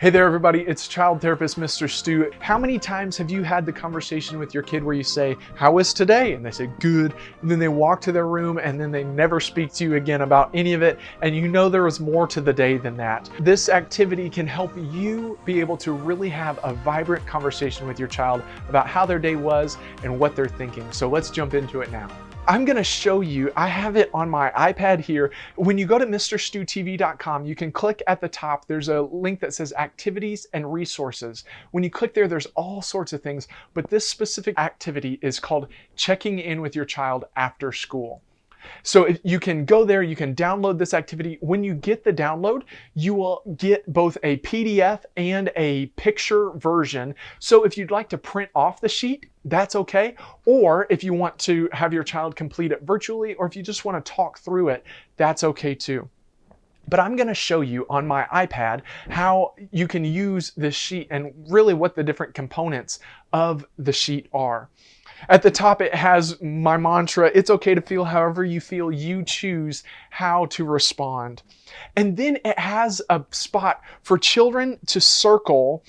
Hey there, everybody. It's child therapist Mr. Stu. How many times have you had the conversation with your kid where you say, "How was today?" And they say, "Good." And then they walk to their room and then they never speak to you again about any of it. And you know there was more to the day than that. This activity can help you be able to really have a vibrant conversation with your child about how their day was and what they're thinking. So let's jump into it now. I'm going to show you, I have it on my iPad here. When you go to MrStuTV.com, you can click at the top. There's a link that says activities and resources. When you click there, there's all sorts of things, but this specific activity is called checking in with your child after school. So if you can go there, you can download this activity. When you get the download, you will get both a PDF and a picture version. So if you'd like to print off the sheet, that's okay. Or if you want to have your child complete it virtually, or if you just want to talk through it, that's okay too. But I'm going to show you on my iPad how you can use this sheet and really what the different components of the sheet are. At the top, it has my mantra, "It's okay to feel however you feel. You choose how to respond." And then it has a spot for children to circle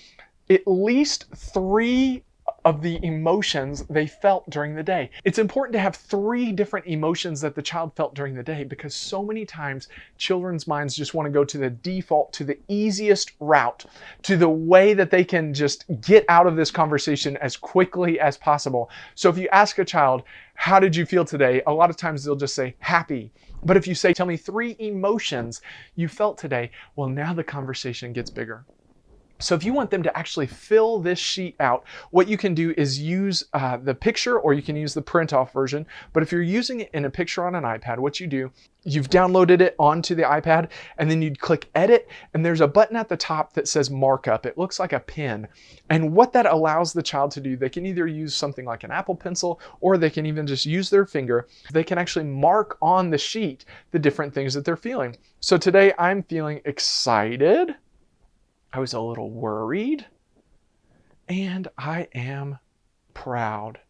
at least 3 of the emotions they felt during the day. It's important to have 3 different emotions that the child felt during the day because so many times children's minds just want to go to the default, to the easiest route, to the way that they can just get out of this conversation as quickly as possible. So if you ask a child, "How did you feel today?" a lot of times they'll just say, "Happy." But if you say, "Tell me 3 emotions you felt today," well, now the conversation gets bigger. So if you want them to actually fill this sheet out, what you can do is use the picture, or you can use the print off version. But if you're using it in a picture on an iPad, what you do, you've downloaded it onto the iPad and then you'd click edit, and there's a button at the top that says markup. It looks like a pen. And what that allows the child to do, they can either use something like an Apple Pencil, or they can even just use their finger. They can actually mark on the sheet the different things that they're feeling. So today I'm feeling excited. I was a little worried, and I am proud.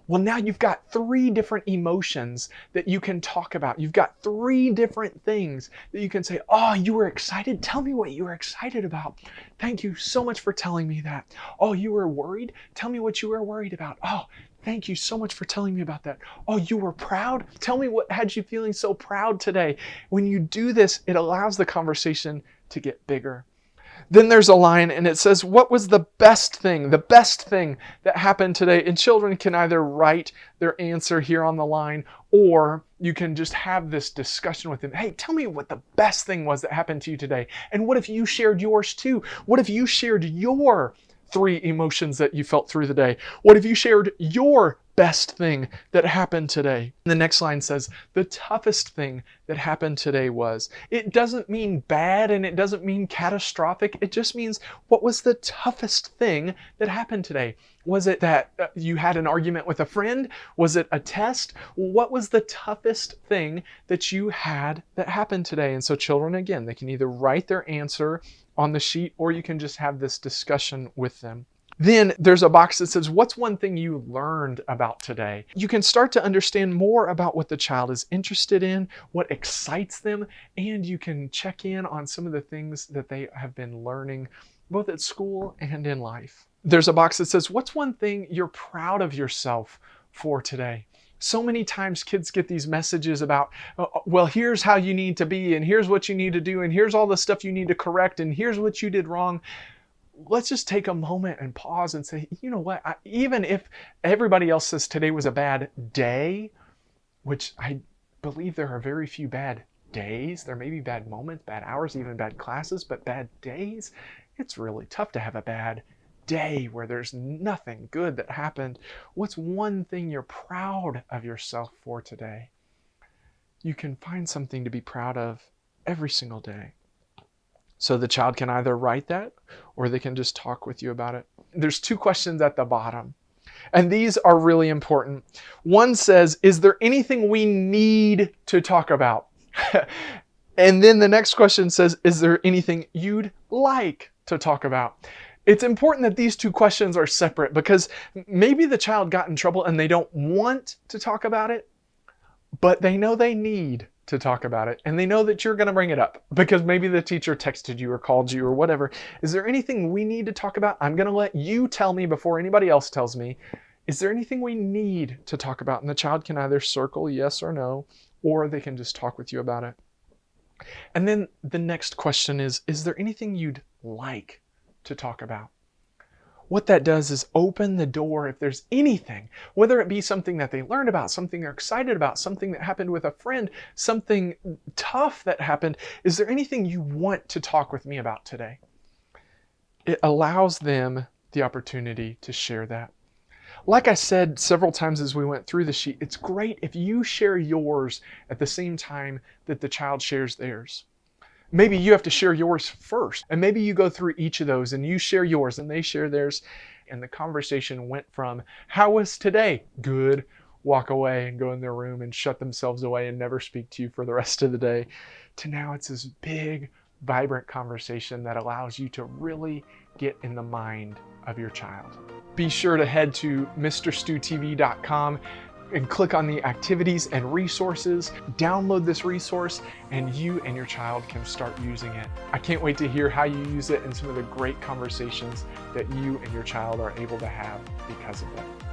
Well, now you've got 3 different emotions that you can talk about. You've got 3 different things that you can say, "Oh, you were excited? Tell me what you were excited about. Thank you so much for telling me that. Oh, you were worried? Tell me what you were worried about. Oh, thank you so much for telling me about that. Oh, you were proud? Tell me what had you feeling so proud today." When you do this, it allows the conversation to get bigger. Then there's a line and it says, "What was the best thing that happened today?" And children can either write their answer here on the line, or you can just have this discussion with them. "Hey, tell me what the best thing was that happened to you today. And what if you shared yours too? What if you shared your 3 emotions that you felt through the day? What if you shared your best thing that happened today?" The next line says, "The toughest thing that happened today was." It doesn't mean bad and it doesn't mean catastrophic. It just means, what was the toughest thing that happened today? Was it that you had an argument with a friend? Was it a test? What was the toughest thing that you had that happened today? And so children, again, they can either write their answer on the sheet, or you can just have this discussion with them. Then there's a box that says, "What's one thing you learned about today?" You can start to understand more about what the child is interested in, what excites them, and you can check in on some of the things that they have been learning both at school and in life. There's a box that says, "What's one thing you're proud of yourself for today?" So many times kids get these messages about, "Well, here's how you need to be, and here's what you need to do, and here's all the stuff you need to correct, and here's what you did wrong." Let's just take a moment and pause and say, you know what, even if everybody else says today was a bad day, which I believe there are very few bad days. There may be bad moments, bad hours, even bad classes, but bad days, it's really tough to have a bad day where there's nothing good that happened. What's one thing you're proud of yourself for today? You can find something to be proud of every single day. So the child can either write that, or they can just talk with you about it. There's 2 questions at the bottom, and these are really important. One says, "Is there anything we need to talk about?" And then the next question says, "Is there anything you'd like to talk about?" It's important that these 2 questions are separate, because maybe the child got in trouble and they don't want to talk about it, but they know they need to talk about it, and they know that you're going to bring it up because maybe the teacher texted you or called you or whatever. Is there anything we need to talk about? I'm going to let you tell me before anybody else tells me. Is there anything we need to talk about? And the child can either circle yes or no, or they can just talk with you about it. And then the next question is there anything you'd like to talk about? What that does is open the door if there's anything, whether it be something that they learned about, something they're excited about, something that happened with a friend, something tough that happened. Is there anything you want to talk with me about today? It allows them the opportunity to share that. Like I said several times as we went through the sheet, it's great if you share yours at the same time that the child shares theirs. Maybe you have to share yours first, and maybe you go through each of those and you share yours and they share theirs, and the conversation went from, how was today? Good. Walk away and go in their room and shut themselves away and never speak to you for the rest of the day, to now it's this big, vibrant conversation that allows you to really get in the mind of your child. Be sure to head to MrStuTV.com and click on the activities and resources, download this resource, and you and your child can start using it. I can't wait to hear how you use it and some of the great conversations that you and your child are able to have because of it.